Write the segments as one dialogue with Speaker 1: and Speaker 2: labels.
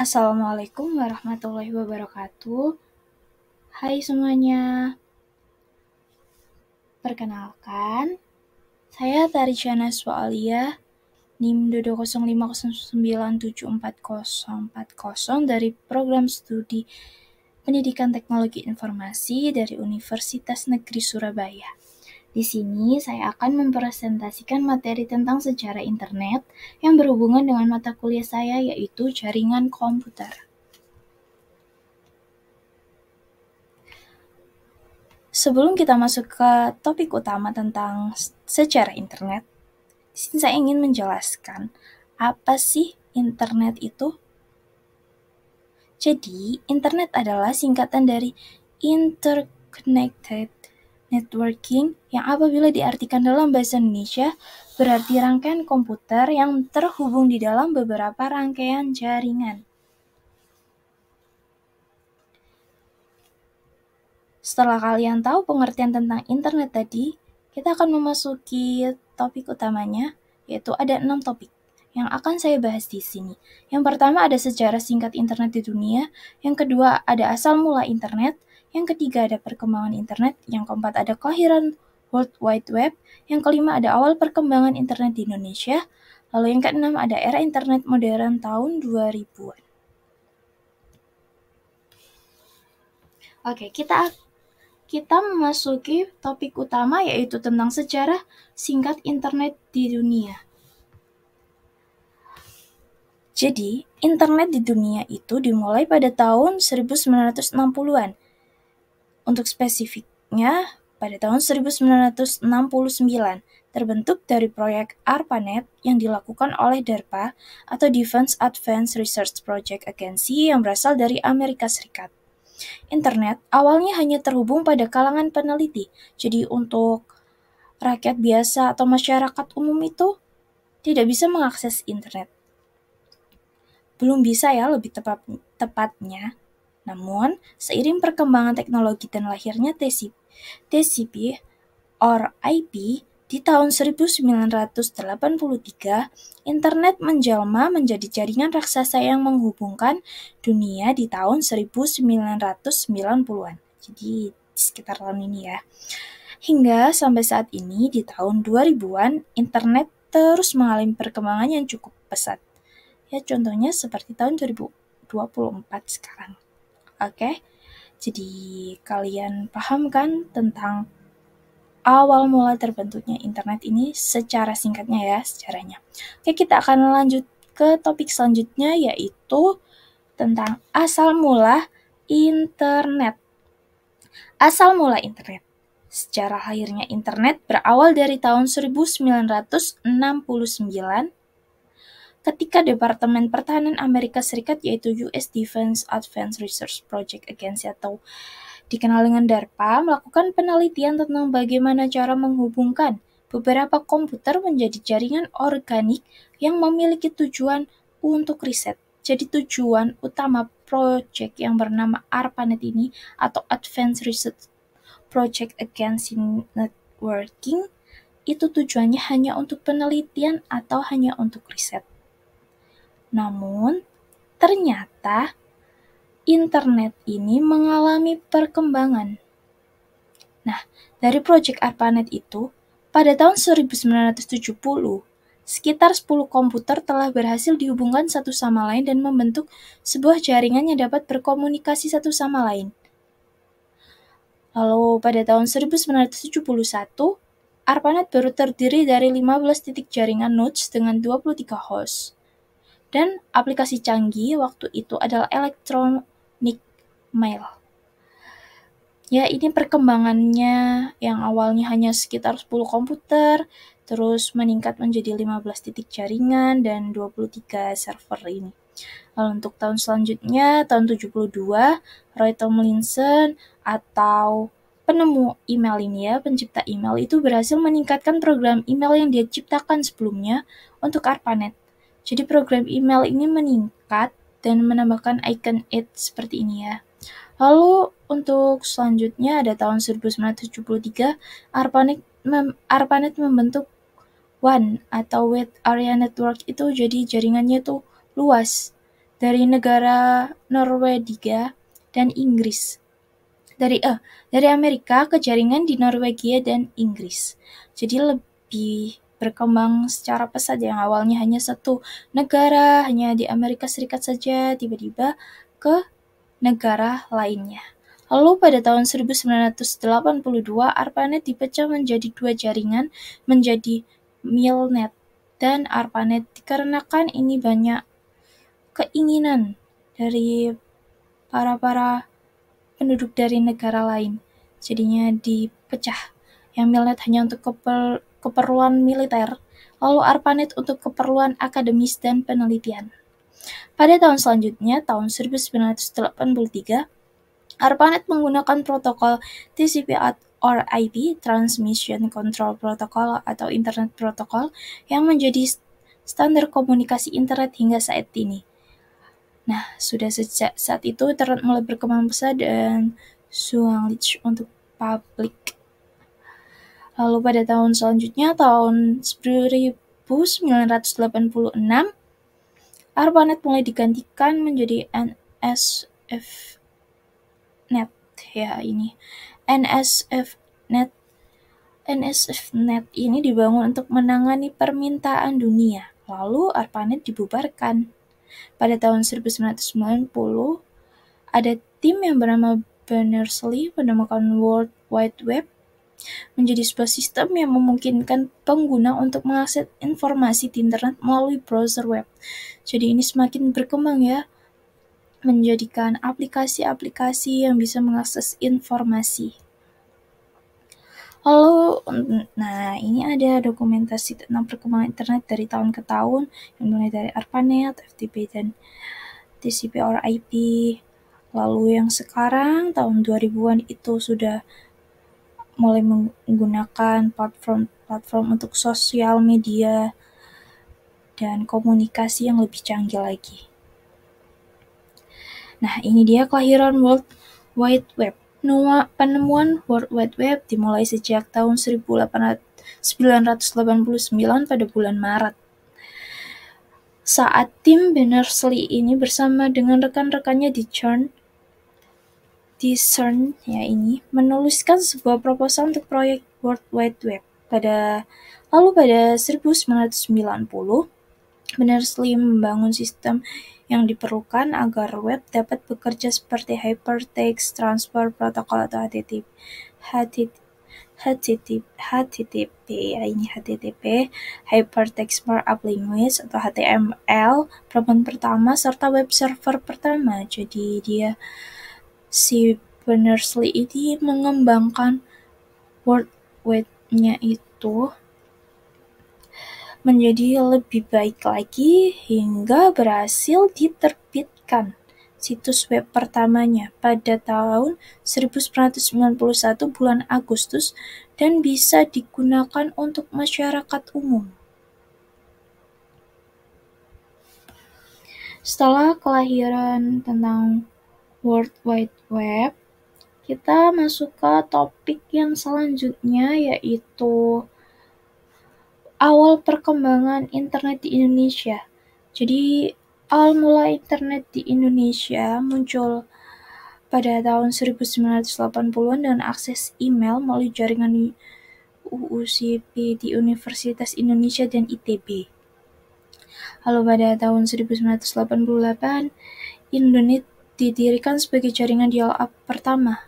Speaker 1: Assalamualaikum warahmatullahi wabarakatuh. Hai semuanya. Perkenalkan, saya Tarijana Swaaliyah, NIM 20509740040 dari Program Studi Pendidikan Teknologi Informasi dari Universitas Negeri Surabaya. Di sini saya akan mempresentasikan materi tentang sejarah internet yang berhubungan dengan mata kuliah saya, yaitu jaringan komputer. Sebelum kita masuk ke topik utama tentang sejarah internet, di sini saya ingin menjelaskan apa sih internet itu. Jadi, internet adalah singkatan dari Interconnected Networking yang apabila diartikan dalam bahasa Indonesia berarti rangkaian komputer yang terhubung di dalam beberapa rangkaian jaringan. Setelah kalian tahu pengertian tentang internet tadi, kita akan memasuki topik utamanya, yaitu ada 6 topik yang akan saya bahas di sini. Yang pertama ada sejarah singkat internet di dunia, yang kedua ada asal mula internet, yang ketiga ada perkembangan internet, yang keempat ada kelahiran World Wide Web, yang kelima ada awal perkembangan internet di Indonesia, lalu yang keenam ada era internet modern tahun 2000-an. Oke, kita memasuki topik utama, yaitu tentang sejarah singkat internet di dunia. Jadi, internet di dunia itu dimulai pada tahun 1960-an. Untuk spesifiknya, pada tahun 1969, terbentuk dari proyek ARPANET yang dilakukan oleh DARPA atau Defense Advanced Research Project Agency yang berasal dari Amerika Serikat. Internet awalnya hanya terhubung pada kalangan peneliti, jadi untuk rakyat biasa atau masyarakat umum itu tidak bisa mengakses internet. Belum bisa ya lebih tepatnya. Namun, seiring perkembangan teknologi dan lahirnya TCP or IP di tahun 1983, internet menjelma menjadi jaringan raksasa yang menghubungkan dunia di tahun 1990-an. Jadi, di sekitar tahun ini ya. Hingga sampai saat ini di tahun 2000-an, internet terus mengalami perkembangan yang cukup pesat. Ya, contohnya seperti tahun 2024 sekarang. Oke, jadi kalian paham kan tentang awal mula terbentuknya internet ini secara singkatnya ya, sejarahnya. Oke, kita akan lanjut ke topik selanjutnya, yaitu tentang asal mula internet. Asal mula internet. Sejarah lahirnya internet berawal dari tahun 1969 ketika Departemen Pertahanan Amerika Serikat, yaitu US Defense Advanced Research Project Agency atau dikenal dengan DARPA, melakukan penelitian tentang bagaimana cara menghubungkan beberapa komputer menjadi jaringan organik yang memiliki tujuan untuk riset. Jadi tujuan utama proyek yang bernama ARPANET ini atau Advanced Research Project Agency Networking itu tujuannya hanya untuk penelitian atau hanya untuk riset. Namun, ternyata internet ini mengalami perkembangan. Nah, dari proyek ARPANET itu, pada tahun 1970, sekitar 10 komputer telah berhasil dihubungkan satu sama lain dan membentuk sebuah jaringan yang dapat berkomunikasi satu sama lain. Lalu pada tahun 1971, ARPANET baru terdiri dari 15 titik jaringan nodes dengan 23 host. Dan aplikasi canggih waktu itu adalah Electronic Mail. Ya, ini perkembangannya yang awalnya hanya sekitar 10 komputer, terus meningkat menjadi 15 titik jaringan dan 23 server ini. Lalu untuk tahun selanjutnya, tahun 72, Roy Tomlinson atau penemu email ini ya, pencipta email itu berhasil meningkatkan program email yang dia ciptakan sebelumnya untuk ARPANET. Jadi program email ini meningkat dan menambahkan icon it seperti ini ya. Lalu untuk selanjutnya ada tahun 1973, ARPANET membentuk WAN atau Wide Area Network itu, jadi jaringannya tuh luas. dari negara Norwegia dan Inggris. Dari Amerika ke jaringan di Norwegia dan Inggris. Jadi lebih berkembang secara pesat, yang awalnya hanya satu negara, hanya di Amerika Serikat saja, tiba-tiba ke negara lainnya. Lalu pada tahun 1982, ARPANET dipecah menjadi dua jaringan, menjadi Milnet dan ARPANET, dikarenakan ini banyak keinginan dari para penduduk dari negara lain. Jadinya dipecah. Yang Milnet hanya untuk keperluan militer, lalu ARPANET untuk keperluan akademis dan penelitian. Pada tahun selanjutnya, tahun 1983, ARPANET menggunakan protokol TCP/IP (Transmission Control Protocol) atau Internet Protocol yang menjadi standar komunikasi internet hingga saat ini. Nah, sudah sejak saat itu internet mulai berkembang pesat dan zhuanglich untuk publik. Lalu pada tahun selanjutnya, tahun 1986, ARPANET mulai digantikan menjadi NSFNet. Ya, ini NSFNet. NSFNet ini dibangun untuk menangani permintaan dunia. Lalu ARPANET dibubarkan. Pada tahun 1990, ada tim yang bernama Berners-Lee menemukan World Wide Web menjadi sebuah sistem yang memungkinkan pengguna untuk mengakses informasi di internet melalui browser web. Jadi ini semakin berkembang ya, menjadikan aplikasi-aplikasi yang bisa mengakses informasi. Lalu, nah ini ada dokumentasi tentang perkembangan internet dari tahun ke tahun, yang mulai dari ARPANET, FTP, dan TCP/IP. Lalu yang sekarang, tahun 2000-an itu sudah mulai menggunakan platform untuk sosial media dan komunikasi yang lebih canggih lagi. Nah, ini dia kelahiran World Wide Web. Penemuan World Wide Web dimulai sejak tahun 1989 pada bulan Maret. Saat tim Berners-Lee ini bersama dengan rekan-rekannya di CERN menuliskan sebuah proposal untuk proyek World Wide Web. Lalu pada 1990, Berners-Lee membangun sistem yang diperlukan agar web dapat bekerja seperti Hypertext Transfer Protocol atau HTTP, Hypertext Markup Language atau HTML, perempuan pertama serta web server pertama. Jadi si Berners-Lee ini mengembangkan World Wide-nya itu menjadi lebih baik lagi hingga berhasil diterbitkan situs web pertamanya pada tahun 1991 bulan Agustus dan bisa digunakan untuk masyarakat umum. Setelah kelahiran tentang World Wide Web, kita masuk ke topik yang selanjutnya, yaitu awal perkembangan internet di Indonesia. Jadi, awal mula internet di Indonesia muncul pada tahun 1980-an dengan akses email melalui jaringan UUCP di Universitas Indonesia dan ITB. Lalu pada tahun 1988, Indonet didirikan sebagai jaringan dial-up pertama.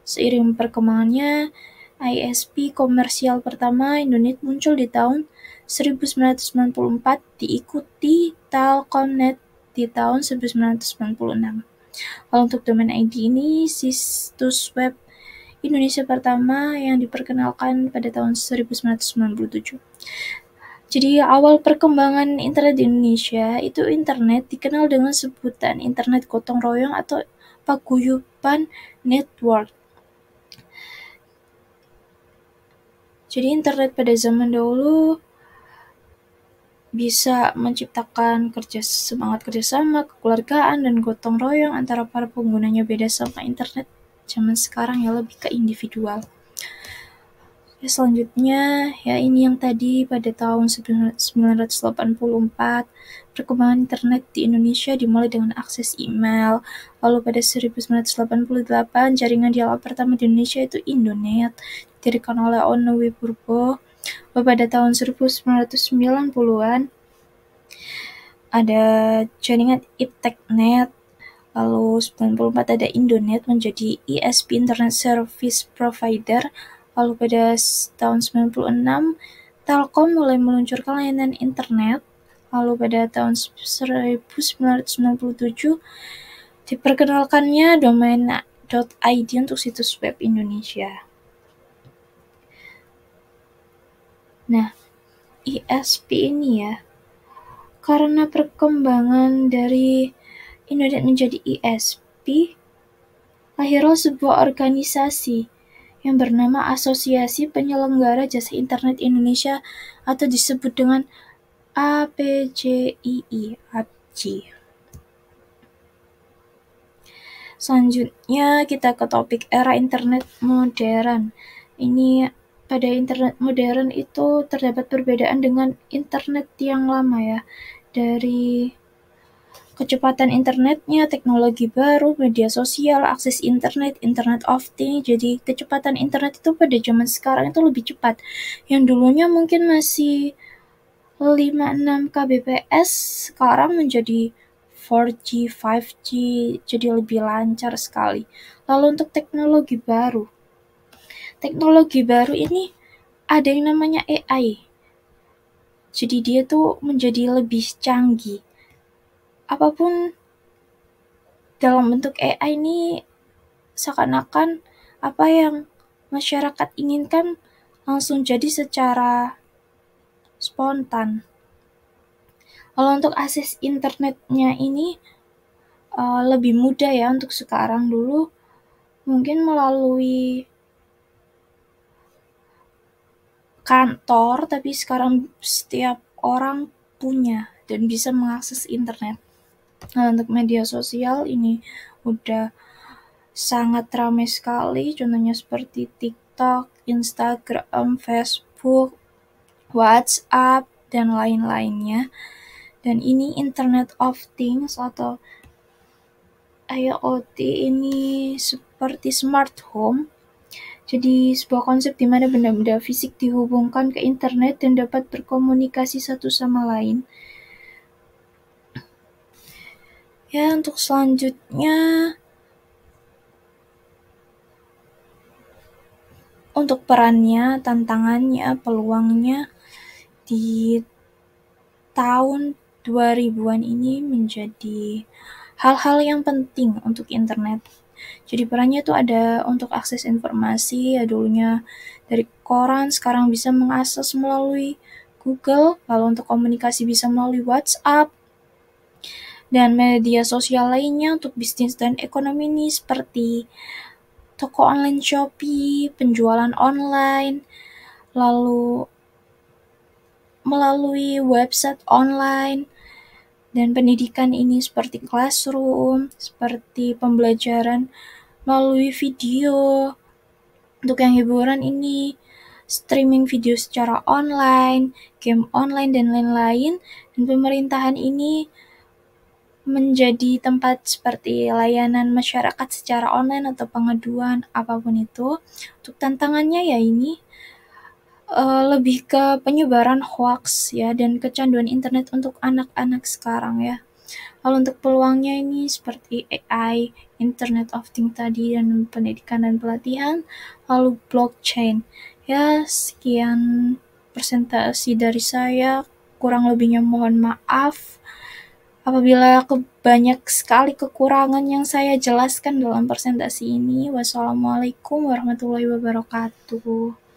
Speaker 1: Seiring perkembangannya, ISP komersial pertama Indonet muncul di tahun 1994, diikuti Telkomnet di tahun 1996. Lalu untuk domain ID ini, situs web Indonesia pertama yang diperkenalkan pada tahun 1997. Jadi awal perkembangan internet di Indonesia itu internet dikenal dengan sebutan internet gotong royong atau paguyuban network. Jadi internet pada zaman dahulu bisa menciptakan semangat kerjasama, kekeluargaan, dan gotong royong antara para penggunanya. Beda sama internet zaman sekarang yang lebih ke individual. Ya, selanjutnya, ya ini yang tadi pada tahun 1984, perkembangan internet di Indonesia dimulai dengan akses email. Lalu pada 1988, jaringan dial-up pertama di Indonesia itu Indonet, didirikan oleh Ono Wiburbo. Lalu pada tahun 1990-an, ada jaringan IPTECnet. Lalu 94 ada Indonet menjadi ISP Internet Service Provider. Lalu pada tahun 96 Telkom mulai meluncurkan layanan internet. Lalu pada tahun 1997 diperkenalkannya domain .id untuk situs web Indonesia. Nah, ISP ini ya, karena perkembangan dari Indonet menjadi ISP, lahirlah sebuah organisasi yang bernama Asosiasi Penyelenggara Jasa Internet Indonesia atau disebut dengan APJII. Selanjutnya kita ke topik era internet modern. Ini pada internet modern itu terdapat perbedaan dengan internet yang lama ya. Dari kecepatan internetnya, teknologi baru, media sosial, akses internet, internet of things. Jadi kecepatan internet itu pada zaman sekarang itu lebih cepat. Yang dulunya mungkin masih 5-6 kbps, sekarang menjadi 4G, 5G, jadi lebih lancar sekali. Lalu untuk teknologi baru ini ada yang namanya AI. Jadi dia tuh menjadi lebih canggih. Apapun dalam bentuk AI ini seakan-akan apa yang masyarakat inginkan langsung jadi secara spontan. Kalau untuk akses internetnya ini lebih mudah ya untuk sekarang. Dulu mungkin melalui kantor, tapi sekarang setiap orang punya dan bisa mengakses internet. Nah, untuk media sosial ini udah sangat ramai sekali, contohnya seperti TikTok, Instagram, Facebook, WhatsApp, dan lain-lainnya. Dan ini Internet of Things atau IoT ini seperti smart home. Jadi sebuah konsep di mana benda-benda fisik dihubungkan ke internet dan dapat berkomunikasi satu sama lain. Ya, untuk selanjutnya, untuk perannya, tantangannya, peluangnya di tahun 2000-an ini menjadi hal-hal yang penting untuk internet. Jadi perannya itu ada untuk akses informasi, ya dulunya dari koran, sekarang bisa mengakses melalui Google, lalu untuk komunikasi bisa melalui WhatsApp, dan media sosial lainnya untuk bisnis dan ekonomi ini seperti toko online Shopee, penjualan online, lalu melalui website online, dan pendidikan ini seperti classroom, seperti pembelajaran melalui video. Untuk yang hiburan ini streaming video secara online, game online, dan lain-lain. Dan pemerintahan ini menjadi tempat seperti layanan masyarakat secara online atau pengaduan, apapun itu. Untuk tantangannya ya ini lebih ke penyebaran hoax ya dan kecanduan internet untuk anak-anak sekarang ya. Lalu untuk peluangnya ini seperti AI, Internet of Things tadi, dan pendidikan dan pelatihan, lalu blockchain. Ya, sekian presentasi dari saya, kurang lebihnya mohon maaf apabila banyak sekali kekurangan yang saya jelaskan dalam presentasi ini. Wassalamualaikum warahmatullahi wabarakatuh.